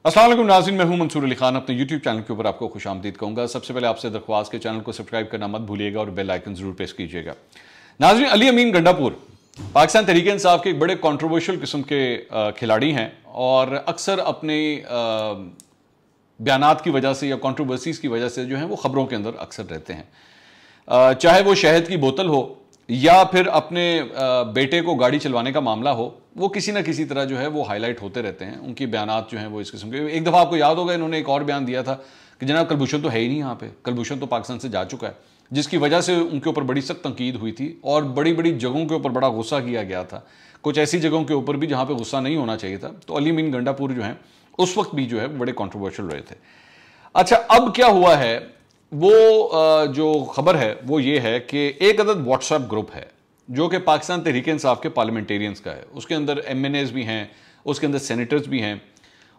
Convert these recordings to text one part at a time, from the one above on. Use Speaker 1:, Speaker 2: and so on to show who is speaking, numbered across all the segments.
Speaker 1: अस्सलाम वालेकुम नाज़रीन, मैं हूं मंसूर अली खान। अपने YouTube चैनल के ऊपर आपको खुश आमदीद कहूँगा। सबसे पहले आपसे दरख्वास्त के चैनल को सब्सक्राइब करना मत भूलिएगा और बेल आइकन जरूर प्रेस कीजिएगा। नाज़रीन, अली अमीन गंडापुर पाकिस्तान तहरीक इंसाफ के एक बड़े कंट्रोवर्शियल किस्म के खिलाड़ी हैं और अक्सर अपने बयानात की वजह से या कंट्रोवर्सीज की वजह से जो है वो खबरों के अंदर अक्सर रहते हैं। चाहे वो शहद की बोतल हो या फिर अपने बेटे को गाड़ी चलवाने का मामला हो, वो किसी ना किसी तरह जो है वो हाईलाइट होते रहते हैं। उनकी बयानात जो हैं वो इस किस्म के। एक दफ़ा आपको याद होगा इन्होंने एक और बयान दिया था कि जनाब कुलभूषण तो है ही नहीं यहाँ पे, कुलभूषण तो पाकिस्तान से जा चुका है, जिसकी वजह से उनके ऊपर बड़ी सख्त तनकीद हुई थी और बड़ी बड़ी जगहों के ऊपर बड़ा गुस्सा किया गया था। कुछ ऐसी जगहों के ऊपर भी जहाँ पर गुस्सा नहीं होना चाहिए था। तो अली अमीन गंडापुर जो हैं उस वक्त भी जो है बड़े कॉन्ट्रोवर्शियल रहे थे। अच्छा, अब क्या हुआ है, वो जो खबर है वो ये है कि एक अदद व्हाट्सएप ग्रुप है जो कि पाकिस्तान तहरीक इंसाफ के पार्लियामेंटेरियंस का है। उसके अंदर MNAs भी हैं, उसके अंदर सेनेटर्स भी हैं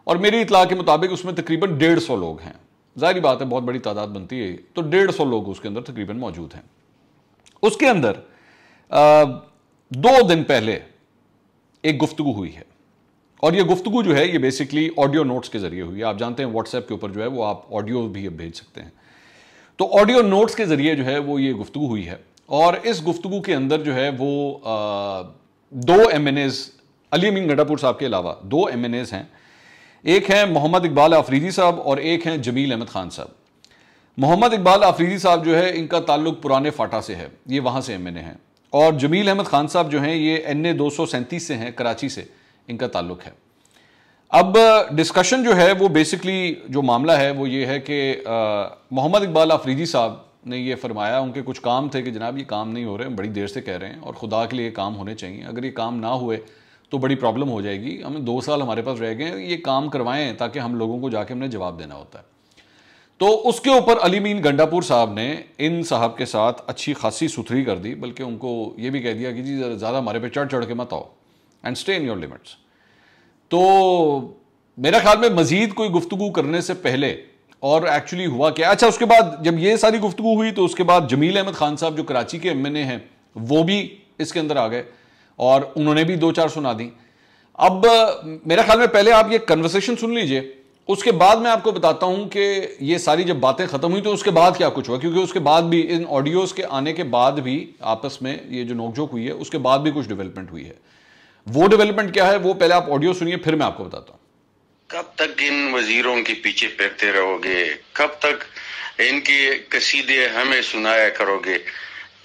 Speaker 1: और मेरी इतला के मुताबिक उसमें तकरीबन 150 लोग हैं। जाहिर बात है बहुत बड़ी तादाद बनती है, तो 150 लोग उसके अंदर तकरीबन मौजूद हैं। उसके अंदर 2 दिन पहले एक गुफ्तगू हुई है और ये गुफ्तगू जो है ये बेसिकली ऑडियो नोट्स के जरिए हुई है। आप जानते हैं व्हाट्सएप के ऊपर जो है वो आप ऑडियो भी भेज सकते हैं, तो ऑडियो नोट्स के जरिए जो है वो ये गुफ्तगू हुई है। और इस गुफ्तगू के अंदर जो है वो 2 MNAs, अली अमीन गंडापुर साहब के अलावा 2 MNAs हैं। एक हैं मोहम्मद इकबाल आफरीदी साहब और एक हैं जमील अहमद खान साहब। मोहम्मद इकबाल आफरीदी साहब जो है इनका ताल्लुक पुराने फाटा से है, ये वहाँ से MNA हैं। और जमील अहमद खान साहब जो हैं ये NA 237 से हैं, कराची से इनका ताल्लुक है। अब डिस्कशन जो है वो बेसिकली जो मामला है वो ये है कि मोहम्मद इकबाल आफरीदी साहब ने ये फरमाया, उनके कुछ काम थे कि जनाब ये काम नहीं हो रहे, हम बड़ी देर से कह रहे हैं और खुदा के लिए ये काम होने चाहिए। अगर ये काम ना हुए तो बड़ी प्रॉब्लम हो जाएगी, हमें 2 साल हमारे पास रह गए, ये काम करवाएं ताकि हम लोगों को जाके हमने जवाब देना होता है। तो उसके ऊपर अली अमीन गंडापुर साहब ने इन साहब के साथ अच्छी खासी सुथरी कर दी, बल्कि उनको ये भी कह दिया कि जी ज़्यादा हमारे पे चढ़ चढ़ के मत आओ and stay in your limits. तो मेरा ख्याल में मजीद कोई गुफ्तगू करने से पहले, और एक्चुअली हुआ क्या, अच्छा उसके बाद जब ये सारी गुफ्तगू हुई तो उसके बाद जमील अहमद खान साहब जो कराची के MNA हैं वो भी इसके अंदर आ गए और उन्होंने भी 2-4 सुना दी। अब मेरा ख्याल में पहले आप ये कन्वर्सेशन सुन लीजिए, उसके बाद मैं आपको बताता हूं कि ये सारी जब बातें खत्म हुई तो उसके बाद क्या कुछ हुआ, क्योंकि उसके बाद भी इन ऑडियोज के आने के बाद भी आपस में ये जो नोकझोंक हुई है उसके बाद भी कुछ डेवलपमेंट हुई है। वो डेवलपमेंट क्या है वो पहले आप ऑडियो सुनिए, फिर मैं आपको बताता हूं।
Speaker 2: कब तक इन वजीरों के पीछे फिरते रहोगे? कब तक इनके कसीदे हमें सुनाया करोगे?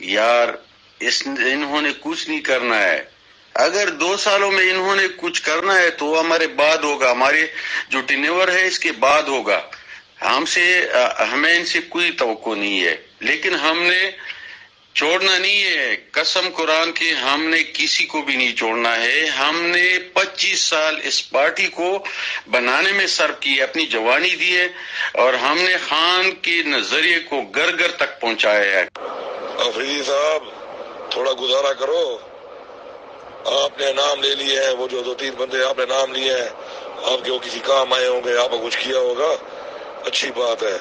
Speaker 2: यार इन्होंने कुछ नहीं करना है। अगर 2 सालों में इन्होंने कुछ करना है तो हमारे बाद होगा, हमारे जो टेन्योर है इसके बाद होगा। हमें इनसे कोई तवक्को नहीं है, लेकिन हमने छोड़ना नहीं है। कसम कुरान की हमने किसी को भी नहीं छोड़ना है। हमने 25 साल इस पार्टी को बनाने में सर्व की है, अपनी जवानी दी है और हमने खान के नजरिए को घर घर तक पहुंचाया है।
Speaker 3: अफरीदी साहब थोड़ा गुजारा करो, आपने नाम ले लिए हैं, वो जो 2-3 बंदे आपने नाम लिए हैं आपके वो किसी काम आए होंगे, आपको कुछ किया होगा, अच्छी बात है।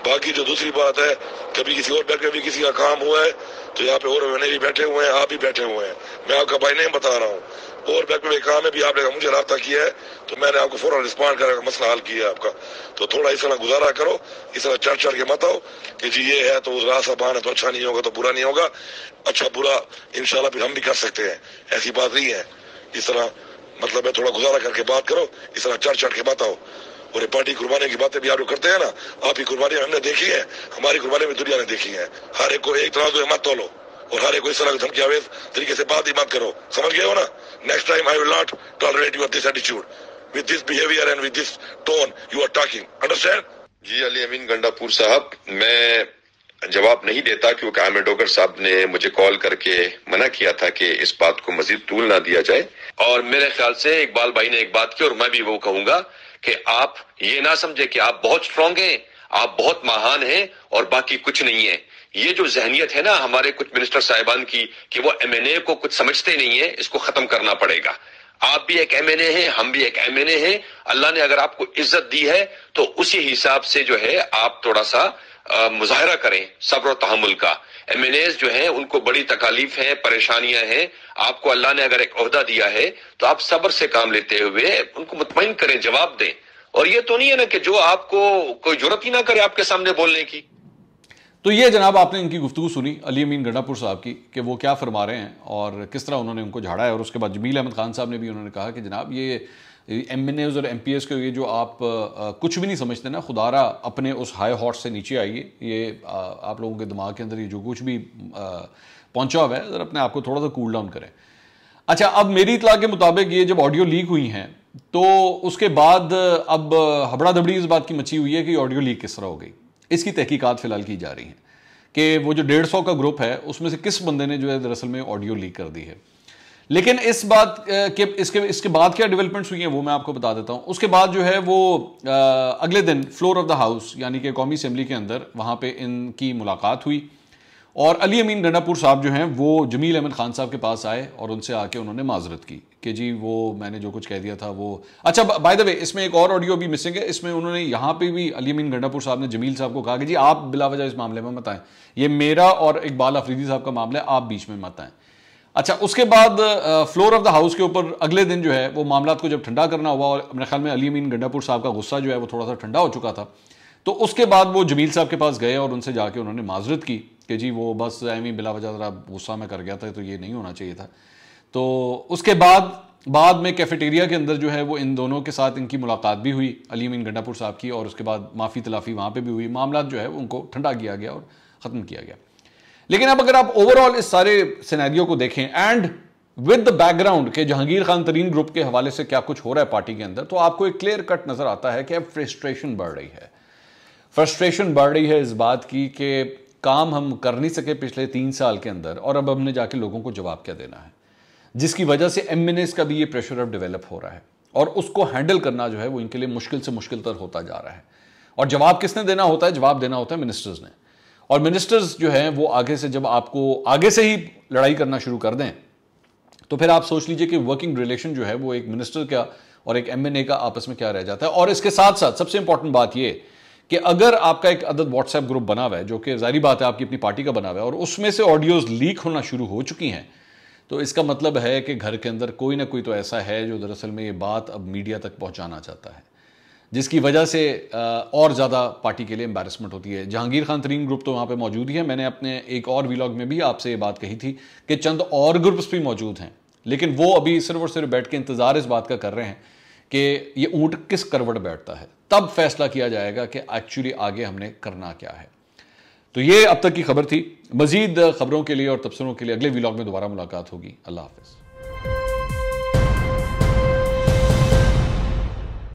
Speaker 3: बाकी जो दूसरी बात है, कभी किसी और बैठ कभी किसी का काम हुआ है तो यहाँ पे और मैंने भी बैठे हुए हैं, आप भी बैठे हुए हैं, मैं आपका भाई नहीं बता रहा हूँ, और बैक में काम है भी आपने मुझे राब्ता किया है तो मैंने आपको फौरन रिस्पॉन्ड कर मसला हल किया है आपका। तो थोड़ा इस तरह गुजारा करो, इस तरह चढ़ चढ़ के मत आओ कि जी ये है तो उस रास्ता बहान है तो अच्छा नहीं होगा तो बुरा नहीं होगा। अच्छा बुरा इंशाल्लाह फिर हम भी कर सकते हैं, ऐसी बात नहीं है। इस तरह मतलब है थोड़ा गुजारा करके बात करो, इस तरह चढ़ चढ़ के मत आओ। और पार्टी कुर्बानी की बातें भी आप लोग करते हैं ना, आपकी कुर्बानी हमने देखी है, हमारी कुर्बानी भी दुनिया ने देखी है। हर एक को एक तरह मत तोलो और हर एक को इस तरह धमकी आवेज तरीके से बात ही मत करो, समझ गए हो ना? Next time I will not tolerate your this attitude with this behaviour and with this tone you are talking, understand?
Speaker 4: जी अली अमीन गंडापुर साहब, मैं जवाब नहीं देता क्योंकि आमिर डोगर साहब ने मुझे कॉल करके मना किया था कि इस बात को मजीद तूल ना दिया जाए। और मेरे ख्याल से इकबाल भाई ने एक बात की और मैं भी वो कहूंगा कि आप ये ना समझे कि आप बहुत स्ट्रांग हैं, आप बहुत महान हैं और बाकी कुछ नहीं है। ये जो जहनियत है ना हमारे कुछ मिनिस्टर साहिबान की कि वो MNA को कुछ समझते नहीं है, इसको खत्म करना पड़ेगा। आप भी एक MNA हैं, हम भी एक MNA हैं। अल्लाह ने अगर आपको इज्जत दी है तो उसी हिसाब से जो है आप थोड़ा सा मुजाहरा करें सब्र और तहम्मुल का। MNAs जो हैं उनको बड़ी तकालीफ हैं, परेशानियां हैं। आपको अल्लाह ने अगर एक ओहदा दिया है तो आप सब्र से काम लेते हुए उनको मुतमईन करें, जवाब दें। اور یہ تو نہیں ہے نا کہ جو آپ کو کوئی جرات ہی نہ کرے آپ کے سامنے بولنے کی.
Speaker 1: تو یہ جناب آپ نے ان کی گفتگو سنی علی امین گنڈا پور صاحب کی کہ وہ کیا فرما رہے ہیں اور کس طرح انہوں نے ان کو جھاڑا ہے. اور اس کے بعد جمیل احمد خان صاحب نے بھی انہوں نے کہا کہ جناب یہ ایم این ایز اور ایم پی ایس کے یہ جو آپ کچھ بھی نہیں سمجھتے نا، خدا را اپنے اس ہائی ہارس سے نیچے آئیے. یہ آپ لوگوں کے دماغ کے اندر یہ جو کچھ بھی پہنچا ہوا ہے ذرا اپنے آپ کو تھوڑا سا کول ڈاؤن کریں. اچھا، اب میری اطلاع کے مطابق یہ جب آڈیو لیک ہوئی ہیں تو اس کے بعد اب ہبڑا دبڑی اس بات کی مچی ہوئی ہے کہ آڈیو لیک کس طرح ہو گئی. اس کی تحقیقات فی الحال کی جا رہی ہیں کہ وہ جو 150 کا گروپ ہے اس میں سے کس بندے نے جو ہے دراصل میں آڈیو لیک کر دی ہے. لیکن اس بات کے اس کے بعد کیا ڈیولپمنٹس ہوئی ہیں وہ میں آپ کو بتا دیتا ہوں. اس کے بعد جو ہے وہ اگلے دن فلور آف دا ہاؤس یعنی کہ قومی اسمبلی کے اندر وہاں پہ ان کی ملاقات ہوئی اور علی امین گنڈا پور صاحب جو ہیں وہ جمیل احمد خان صاحب کے پاس آئے اور ان سے آ کے انہوں نے معذرت کی کہ جی وہ میں نے جو کچھ کہہ دیا تھا وہ. اچھا بائی دا وے اس میں ایک اور آڈیو بھی مسنگ ہے. اس میں انہوں نے یہاں پہ بھی علی امین گنڈا پور صاحب نے جمیل صاحب کو کہا کہ جی آپ بلا وجہ اس معاملے میں مت آئیں، یہ میرا اور اقبال افریدی صاحب کا معاملہ ہے، آپ بیچ میں مت آئیں. اچھا، اس کے بعد فلور آف دا ہاؤس کے اوپر اگلے دن جو ہے وہ معاملات کو جب ٹھنڈا کرنا ہوا اور میرے خیال میں علی امین گنڈا پور صاحب کا غصہ جو ہے وہ تھوڑا سا ٹھنڈا ہو چکا تھا، تو اس کے بعد وہ جمیل صاحب کے پاس گئے اور ان سے جا کے انہوں نے معذرت کی کہ جی وہ بس ایویں بلا وجہ ذرا غصہ میں کر گیا تھا تو یہ نہیں ہونا چاہیے تھا. تو اس کے بعد میں کیفیٹیریا کے اندر جو ہے وہ ان دونوں کے ساتھ ان کی ملاقات بھی ہوئی علی امین گنڈا پور صاحب کی، اور اس کے بعد معافی تلافی وہاں پہ بھی ہوئی. معاملات جو ہے ان کو ٹھنڈا کیا گیا اور ختم کیا گیا. لیکن اب اگر آپ اوور آل اس سارے سینیریو کو دیکھیں and with the back ground کہ جہانگیر خان ترین گروپ کے حوالے سے کیا کچھ ہو رہا ہے پارٹی کے اندر، تو آپ کو ایک کلیئر کٹ نظر آتا ہے کہ اب فرسٹریشن بڑھ رہی ہے. فرسٹریشن بڑھ رہی ہے اس بات کی کہ کام ہم کر نہیں سکے پچھلے 3 سال کے اندر اور اب ہم نے جا کے لوگوں کو جواب کیا دینا ہے، جس کی وجہ سے ایم این ایز کا بھی یہ پریشر اب ڈیولپ ہو رہا ہے اور اس کو ہینڈل کرنا جو ہے وہ ان کے لیے مشکل سے مشکل تر ہوتا جا رہا ہے. اور جواب کس نے دینا ہوتا ہے؟ جواب دینا ہوتا ہے منسٹرز نے. اور منسٹرز جو ہیں وہ آگے سے جب آپ کو آگے سے ہی لڑائی کرنا شروع کر دیں تو پھر آپ سوچ لیجئے کہ ورکنگ ریلیشن جو ہے وہ ایک منسٹر کا اور ایک ایم این اے کا آپس میں کیا رہ جاتا ہے. اور اس کے ساتھ ساتھ سب سے امپورٹنٹ بات یہ کہ اگر آپ کا ایک عدد واٹس ایپ گروپ بنا ہوا ہے جو کہ ظاہری بات ہے آپ کی اپنی پارٹی کا بنا ہوا ہے اور اس میں سے آڈیوز لیک ہونا شروع ہو چکی ہیں، تو اس کا مطلب ہے کہ گھر کے اندر کوئی نہ کوئی تو ایسا ہے جو دراصل میں یہ بات اب میڈیا تک پہنچانا چاہتا ہے، جس کی وجہ سے اور زیادہ پارٹی کے لیے امبیرسمنٹ ہوتی ہے. جہانگیر خان ترین گروپ تو وہاں پہ موجود ہی ہے. میں نے اپنے ایک اور ویلاگ میں بھی آپ سے یہ بات کہی تھی کہ چند اور گروپس بھی موجود ہیں، لیکن وہ ابھی صرف اور صرف بیٹھ کے انتظار اس بات کا کر رہے ہیں کہ یہ اونٹ کس کروٹ بیٹھتا ہے، تب فیصلہ کیا جائے گا کہ ایکچولی آگے ہم نے کرنا کیا ہے. تو یہ اب تک کی خبر تھی. مزید خبروں کے لیے اور تبصروں کے لیے اگلے ویلاگ میں دوبارہ ملاقات ہوگی. اللہ حافظ.